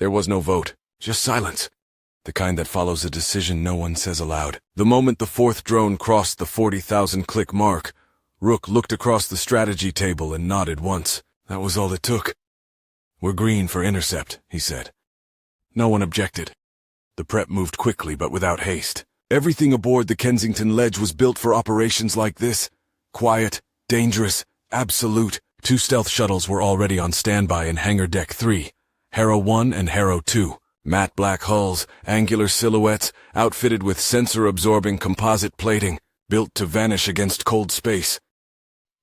There was no vote, just silence. The kind that follows a decision no one says aloud. The moment the fourth drone crossed the 40,000 click mark, Rook looked across the strategy table and nodded once. That was all it took. "We're green for intercept," he said. No one objected. The prep moved quickly but without haste. Everything aboard the Kensington Ledge was built for operations like this. Quiet, dangerous, absolute. 2 stealth shuttles were already on standby in Hangar Deck 3, Harrow 1 and Harrow 2. Matte black hulls, angular silhouettes, outfitted with sensor-absorbing composite plating, built to vanish against cold space.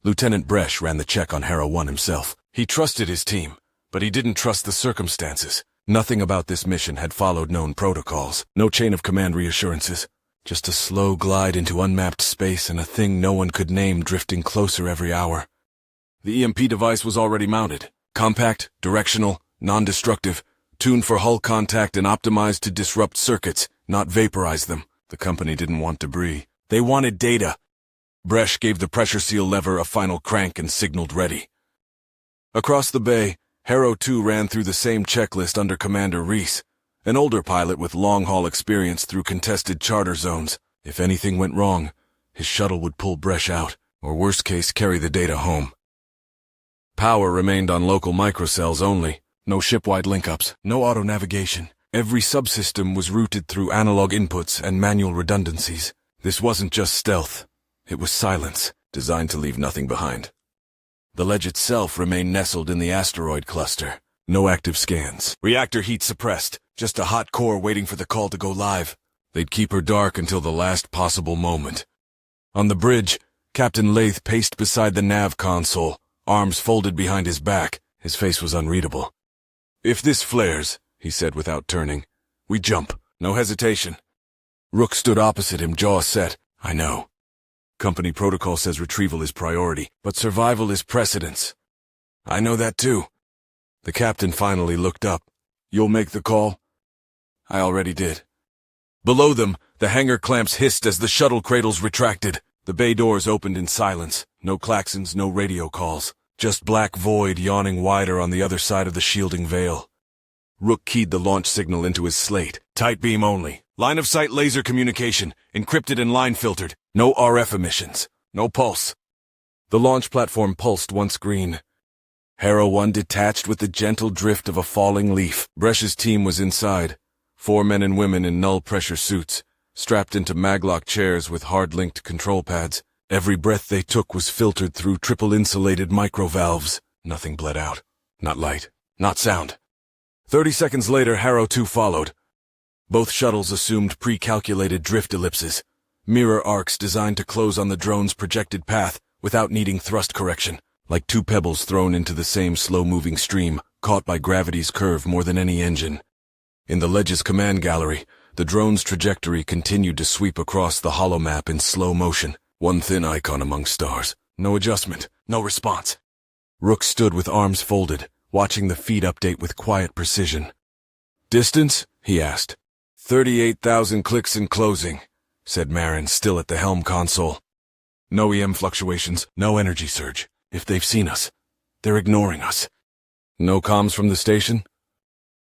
Lieutenant Bresch ran the check on Harrow 1 himself. He trusted his team, but he didn't trust the circumstances. Nothing about this mission had followed known protocols. No chain of command reassurances. Just a slow glide into unmapped space and a thing no one could name drifting closer every hour. The EMP device was already mounted. Compact, directional, non-destructive, tuned for hull contact and optimized to disrupt circuits, not vaporize them. The company didn't want debris. They wanted data. Bresch gave the pressure seal lever a final crank and signaled ready. Across the bay, Harrow 2 ran through the same checklist under Commander Reese, an older pilot with long-haul experience through contested charter zones. If anything went wrong, his shuttle would pull Bresch out, or worst case carry the data home. Power remained on local microcells only. No ship-wide link-ups, no auto-navigation. Every subsystem was routed through analog inputs and manual redundancies. This wasn't just stealth. It was silence, designed to leave nothing behind. The ledge itself remained nestled in the asteroid cluster. No active scans. Reactor heat suppressed. Just a hot core waiting for the call to go live. They'd keep her dark until the last possible moment. On the bridge, Captain Lath paced beside the nav console, arms folded behind his back. His face was unreadable. "If this flares," he said without turning, "we jump. No hesitation." Rook stood opposite him, jaw set. "I know. Company protocol says retrieval is priority, but survival is precedence." "I know that too." The captain finally looked up. "You'll make the call?" "I already did." Below them, the hangar clamps hissed as the shuttle cradles retracted. The bay doors opened in silence. No klaxons, no radio calls. Just black void yawning wider on the other side of the shielding veil. Rook keyed the launch signal into his slate. Tight beam only. Line of sight laser communication, encrypted and line filtered. No RF emissions. No pulse. The launch platform pulsed once green. Harrow 1 detached with the gentle drift of a falling leaf. Bresch's team was inside. 4 men and women in null-pressure suits, strapped into maglock chairs with hard-linked control pads. Every breath they took was filtered through triple-insulated microvalves. Nothing bled out. Not light. Not sound. 30 seconds later, Harrow 2 followed. Both shuttles assumed pre-calculated drift ellipses, mirror arcs designed to close on the drone's projected path without needing thrust correction, like 2 pebbles thrown into the same slow-moving stream, caught by gravity's curve more than any engine. In the ledge's command gallery, the drone's trajectory continued to sweep across the holomap in slow motion. One thin icon among stars. No adjustment. No response. Rook stood with arms folded, watching the feed update with quiet precision. "Distance?" he asked. 38,000 clicks in closing, said Marin, still at the helm console. No EM fluctuations, no energy surge. If they've seen us, they're ignoring us. No comms from the station?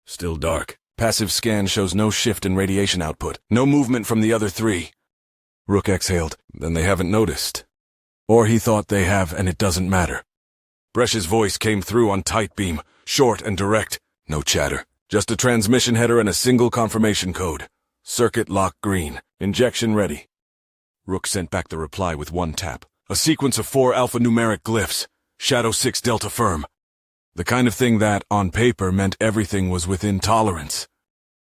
Still dark. Passive scan shows no shift in radiation output. No movement from the other 3. Rook exhaled. Then they haven't noticed. Or he thought they have, and it doesn't matter. Bresch's voice came through on tight beam, short and direct. No chatter. Just a transmission header and a single confirmation code. Circuit lock green. Injection ready. Rook sent back the reply with 1 tap. A sequence of 4 alphanumeric glyphs. Shadow 6 Delta firm. The kind of thing that, on paper, meant everything was within tolerance.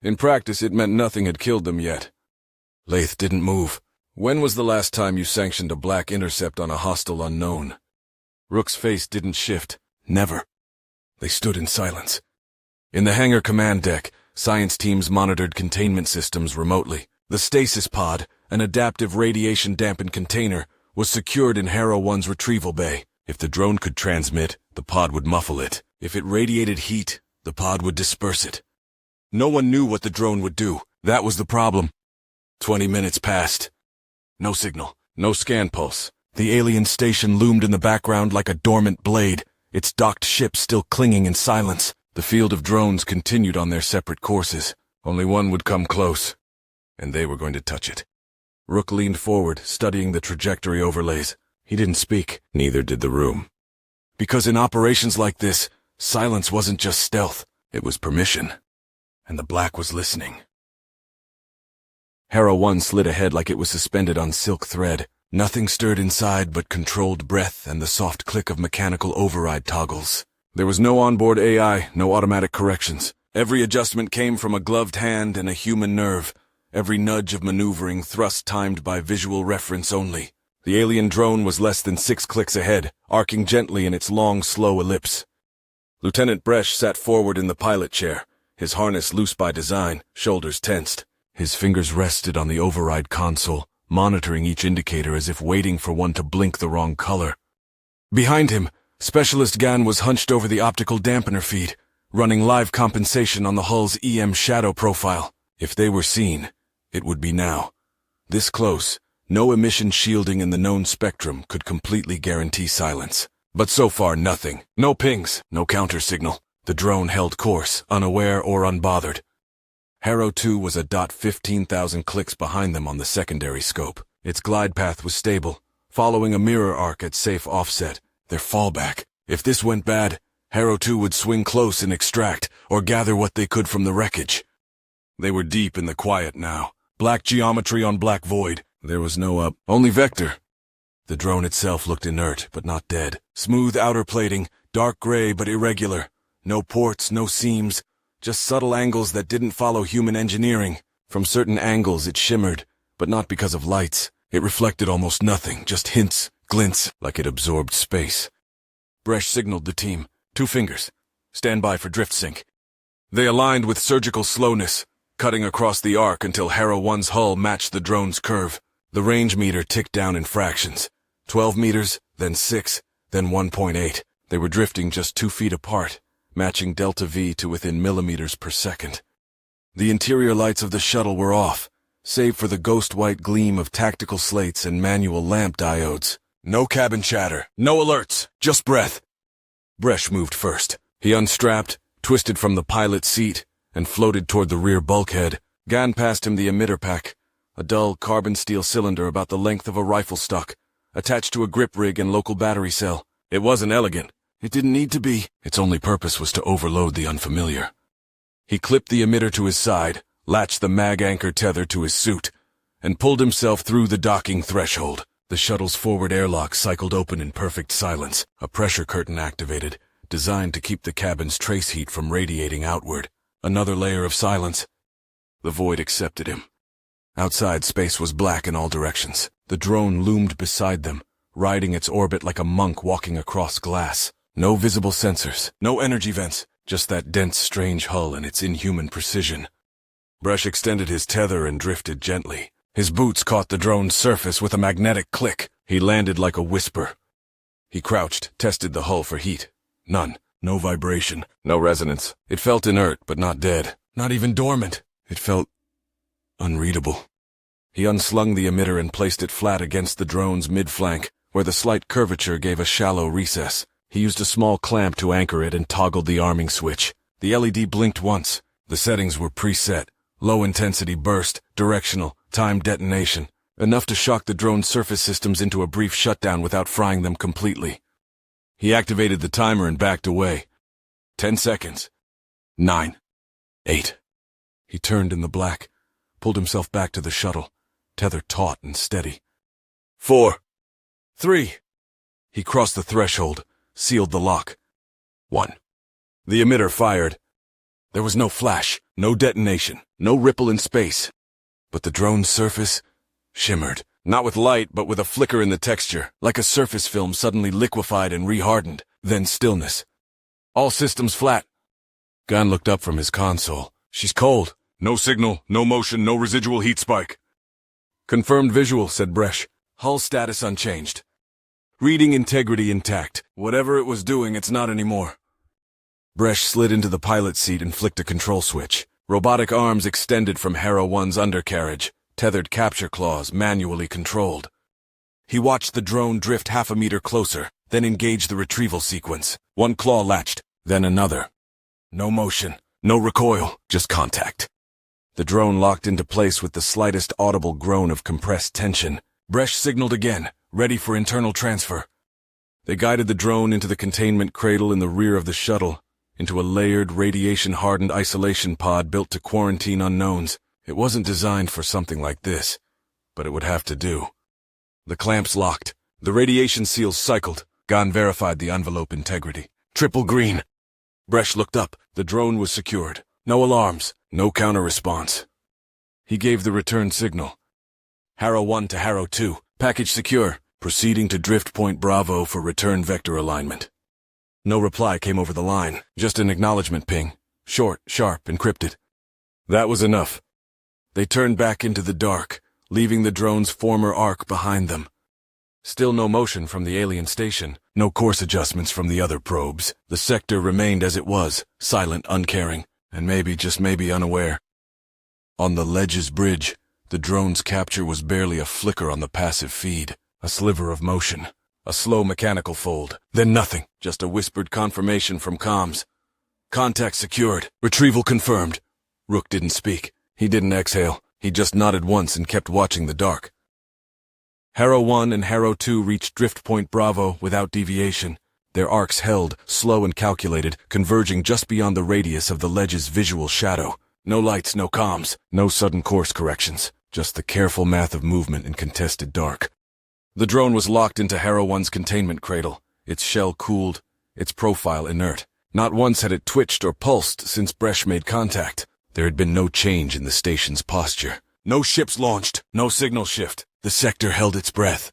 In practice, it meant nothing had killed them yet. Lath didn't move. "When was the last time you sanctioned a black intercept on a hostile unknown?" Rook's face didn't shift. Never. They stood in silence. In the hangar command deck, science teams monitored containment systems remotely. The stasis pod, an adaptive radiation-dampened container, was secured in Harrow 1's retrieval bay. If the drone could transmit, the pod would muffle it. If it radiated heat, the pod would disperse it. No one knew what the drone would do. That was the problem. 20 minutes passed. No signal. No scan pulse. The alien station loomed in the background like a dormant blade, its docked ship still clinging in silence. The field of drones continued on their separate courses. Only one would come close, and they were going to touch it. Rook leaned forward, studying the trajectory overlays. He didn't speak, neither did the room. Because in operations like this, silence wasn't just stealth, it was permission. And the black was listening. Hera 1 slid ahead like it was suspended on silk thread. Nothing stirred inside but controlled breath and the soft click of mechanical override toggles. There was no onboard AI, no automatic corrections. Every adjustment came from a gloved hand and a human nerve. Every nudge of maneuvering thrust timed by visual reference only. The alien drone was less than 6 clicks ahead, arcing gently in its long, slow ellipse. Lieutenant Bresch sat forward in the pilot chair, his harness loose by design, shoulders tensed. His fingers rested on the override console, monitoring each indicator as if waiting for one to blink the wrong color. Behind him, Specialist Gan was hunched over the optical dampener feed, running live compensation on the hull's EM shadow profile. If they were seen, it would be now. This close, no emission shielding in the known spectrum could completely guarantee silence. But so far nothing. No pings, no counter signal. The drone held course, unaware or unbothered. Hera 2 was a dot 15,000 clicks behind them on the secondary scope. Its glide path was stable, following a mirror arc at safe offset. Their fallback. If this went bad, Hera 2 would swing close and extract, or gather what they could from the wreckage. They were deep in the quiet now. Black geometry on black void. There was no only vector. The drone itself looked inert, but not dead. Smooth outer plating, dark gray but irregular. No ports, no seams, just subtle angles that didn't follow human engineering. From certain angles it shimmered, but not because of lights. It reflected almost nothing, just hints, glints, like it absorbed space. Bresch signaled the team. 2 fingers. Stand by for drift sync. They aligned with surgical slowness, cutting across the arc until Hera 1's hull matched the drone's curve. The range meter ticked down in fractions. 12 meters, then 6, then 1.8. They were drifting just 2 feet apart, matching delta V to within millimeters per second. The interior lights of the shuttle were off, save for the ghost-white gleam of tactical slates and manual lamp diodes. No cabin chatter, no alerts, just breath. Bresch moved first. He unstrapped, twisted from the pilot's seat, and floated toward the rear bulkhead. Gan passed him the emitter pack, a dull carbon steel cylinder about the length of a rifle stock, attached to a grip rig and local battery cell. It wasn't elegant. It didn't need to be. Its only purpose was to overload the unfamiliar. He clipped the emitter to his side, latched the mag anchor tether to his suit, and pulled himself through the docking threshold. The shuttle's forward airlock cycled open in perfect silence. A pressure curtain activated, designed to keep the cabin's trace heat from radiating outward. Another layer of silence. The void accepted him. Outside, space was black in all directions. The drone loomed beside them, riding its orbit like a monk walking across glass. No visible sensors, no energy vents, just that dense, strange hull and its inhuman precision. Bresch extended his tether and drifted gently. His boots caught the drone's surface with a magnetic click. He landed like a whisper. He crouched, tested the hull for heat. None. No vibration, no resonance. It felt inert, but not dead. Not even dormant. It felt unreadable. He unslung the emitter and placed it flat against the drone's mid-flank, where the slight curvature gave a shallow recess. He used a small clamp to anchor it and toggled the arming switch. The LED blinked once. The settings were preset. Low-intensity burst, directional, timed detonation. Enough to shock the drone's surface systems into a brief shutdown without frying them completely. He activated the timer and backed away. 10 seconds. 9. 8. He turned in the black, pulled himself back to the shuttle, tether taut and steady. 4. 3. He crossed the threshold, sealed the lock. 1. The emitter fired. There was no flash, no detonation, no ripple in space. But the drone's surface shimmered, not with light but with a flicker in the texture, like a surface film suddenly liquefied and rehardened. Then stillness. All systems flat. Gan looked up from his console. She's cold. No signal, no motion, no residual heat spike. Confirmed visual, said Bresch. Hull status unchanged. Reading integrity intact. Whatever it was doing, it's not anymore. Bresch slid into the pilot's seat and flicked a control switch. Robotic arms extended from Hera 1's undercarriage, tethered capture claws manually controlled. He watched the drone drift half a meter closer, then engaged the retrieval sequence. One claw latched, then another. No motion, no recoil, just contact. The drone locked into place with the slightest audible groan of compressed tension. Bresh signaled again, ready for internal transfer. They guided the drone into the containment cradle in the rear of the shuttle, into a layered, radiation-hardened isolation pod built to quarantine unknowns. It wasn't designed for something like this, but it would have to do. The clamps locked. The radiation seals cycled. Gan verified the envelope integrity. Triple green. Bresh looked up. The drone was secured. No alarms, no counter-response. He gave the return signal. Harrow 1 to Harrow 2. Package secure. Proceeding to Drift Point Bravo for return vector alignment. No reply came over the line, just an acknowledgement ping. Short, sharp, encrypted. That was enough. They turned back into the dark, leaving the drone's former arc behind them. Still no motion from the alien station, no course adjustments from the other probes. The sector remained as it was, silent, uncaring, and maybe, just maybe, unaware. On the ledge's bridge, the drone's capture was barely a flicker on the passive feed, a sliver of motion, a slow mechanical fold, then nothing, just a whispered confirmation from comms. Contact secured, retrieval confirmed. Rook didn't speak. He didn't exhale. He just nodded once and kept watching the dark. Harrow 1 and Harrow 2 reached Drift Point Bravo without deviation. Their arcs held, slow and calculated, converging just beyond the radius of the ledge's visual shadow. No lights, no comms, no sudden course corrections, just the careful math of movement in contested dark. The drone was locked into Harrow 1's containment cradle, its shell cooled, its profile inert. Not once had it twitched or pulsed since Bresh made contact. There had been no change in the station's posture. No ships launched, no signal shift. The sector held its breath.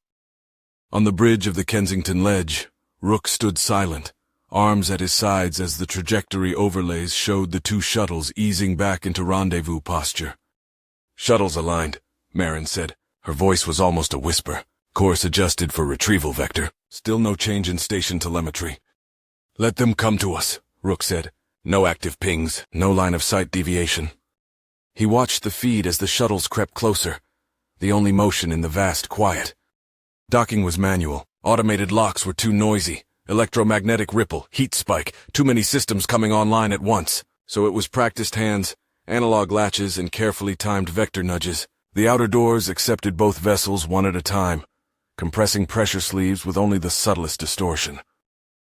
On the bridge of the Kensington Ledge, Rook stood silent, arms at his sides as the trajectory overlays showed the two shuttles easing back into rendezvous posture. Shuttles aligned, Marin said. Her voice was almost a whisper. Course adjusted for retrieval vector. Still no change in station telemetry. Let them come to us, Rook said. No active pings, no line of sight deviation. He watched the feed as the shuttles crept closer, the only motion in the vast quiet. Docking was manual. Automated locks were too noisy. Electromagnetic ripple, heat spike, too many systems coming online at once. So it was practiced hands, analog latches, and carefully timed vector nudges. The outer doors accepted both vessels one at a time, compressing pressure sleeves with only the subtlest distortion.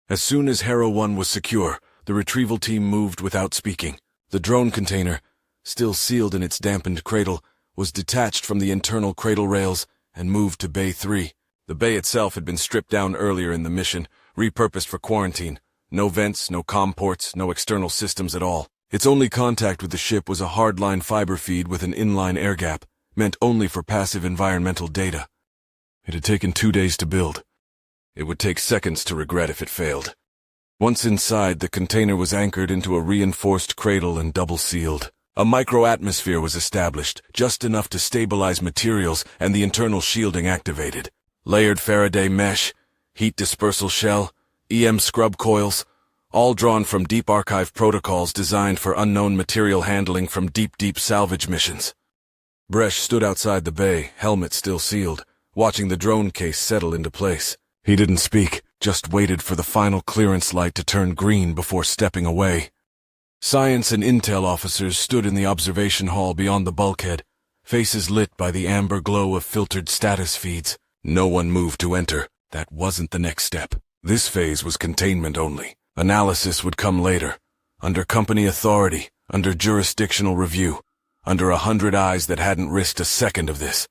As soon as Harrow 1 was secure, the retrieval team moved without speaking. The drone container, still sealed in its dampened cradle, was detached from the internal cradle rails and moved to Bay 3. The bay itself had been stripped down earlier in the mission, repurposed for quarantine. No vents, no comm ports, no external systems at all. Its only contact with the ship was a hardline fiber feed with an inline air gap, meant only for passive environmental data. It had taken 2 days to build. It would take seconds to regret if it failed. Once inside, the container was anchored into a reinforced cradle and double-sealed. A microatmosphere was established, just enough to stabilize materials, and the internal shielding activated. Layered Faraday mesh, heat dispersal shell, EM scrub coils, all drawn from deep archive protocols designed for unknown material handling from deep salvage missions. Bresh stood outside the bay, helmet still sealed, watching the drone case settle into place. He didn't speak, just waited for the final clearance light to turn green before stepping away. Science and intel officers stood in the observation hall beyond the bulkhead, faces lit by the amber glow of filtered status feeds. No one moved to enter. That wasn't the next step. This phase was containment only. Analysis would come later, under company authority, under jurisdictional review, under 100 eyes that hadn't risked a second of this.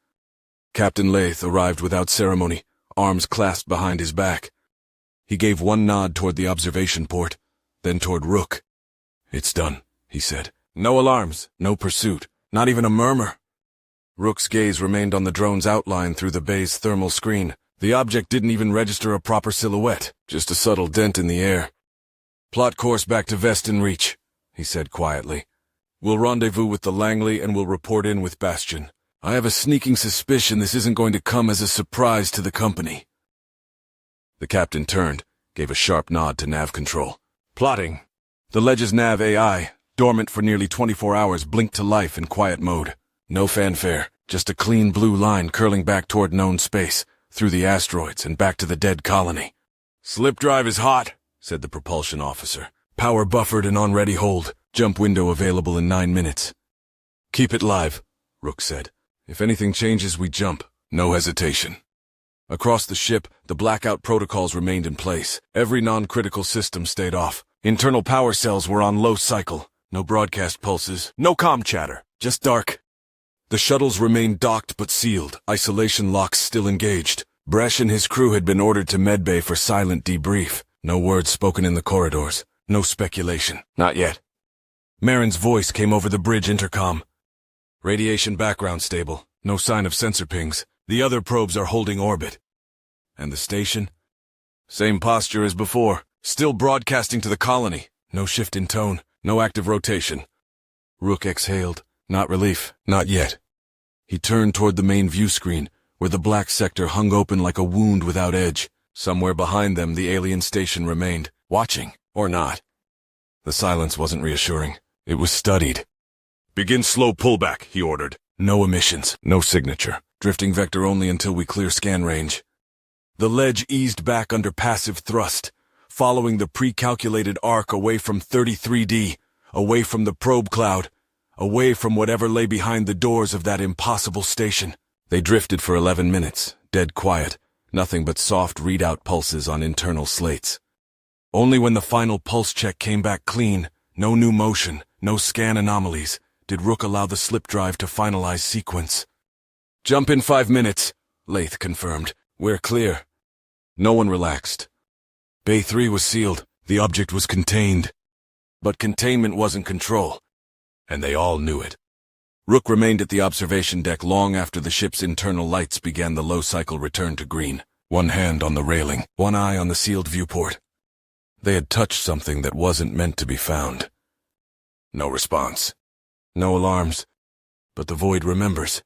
Captain Lath arrived without ceremony, arms clasped behind his back. He gave one nod toward the observation port, then toward Rook. "It's done," he said. "No alarms, no pursuit, not even a murmur." Rook's gaze remained on the drone's outline through the bay's thermal screen. The object didn't even register a proper silhouette, just a subtle dent in the air. "Plot course back to Vestan Reach," he said quietly. "We'll rendezvous with the Langley and we'll report in with Bastion. I have a sneaking suspicion this isn't going to come as a surprise to the company." The captain turned, gave a sharp nod to nav control. "Plotting." The Ledge's nav AI, dormant for nearly 24 hours, blinked to life in quiet mode. No fanfare, just a clean blue line curling back toward known space, through the asteroids and back to the dead colony. "Slip drive is hot," said the propulsion officer. Power buffered and on ready hold. Jump window available in 9 minutes. Keep it live, Rook said. If anything changes, we jump. No hesitation. Across the ship, the blackout protocols remained in place. Every non-critical system stayed off. Internal power cells were on low cycle. No broadcast pulses, no comm chatter, just dark. The shuttles remained docked but sealed, isolation locks still engaged. Bresh and his crew had been ordered to medbay for silent debrief. No words spoken in the corridors, no speculation. Not yet. Marin's voice came over the bridge intercom. Radiation background stable, no sign of sensor pings. The other probes are holding orbit. And the station? Same posture as before, still broadcasting to the colony. No shift in tone, no active rotation. Rook exhaled. Not relief, not yet. He turned toward the main view screen, where the black sector hung open like a wound without edge. Somewhere behind them, the alien station remained, watching, or not. The silence wasn't reassuring. It was studied. Begin slow pullback, he ordered. No emissions, no signature. Drifting vector only until we clear scan range. The ledge eased back under passive thrust, following the pre-calculated arc away from 33D, away from the probe cloud, away from whatever lay behind the doors of that impossible station. They drifted for 11 minutes, dead quiet, nothing but soft readout pulses on internal slates. Only when the final pulse check came back clean, no new motion, no scan anomalies, did Rook allow the slip drive to finalize sequence. Jump in 5 minutes, Lath confirmed. We're clear. No one relaxed. Bay 3 was sealed. The object was contained. But containment wasn't control. And they all knew it. Rook remained at the observation deck long after the ship's internal lights began the low-cycle return to green. One hand on the railing, one eye on the sealed viewport. They had touched something that wasn't meant to be found. No response. No alarms. But the void remembers.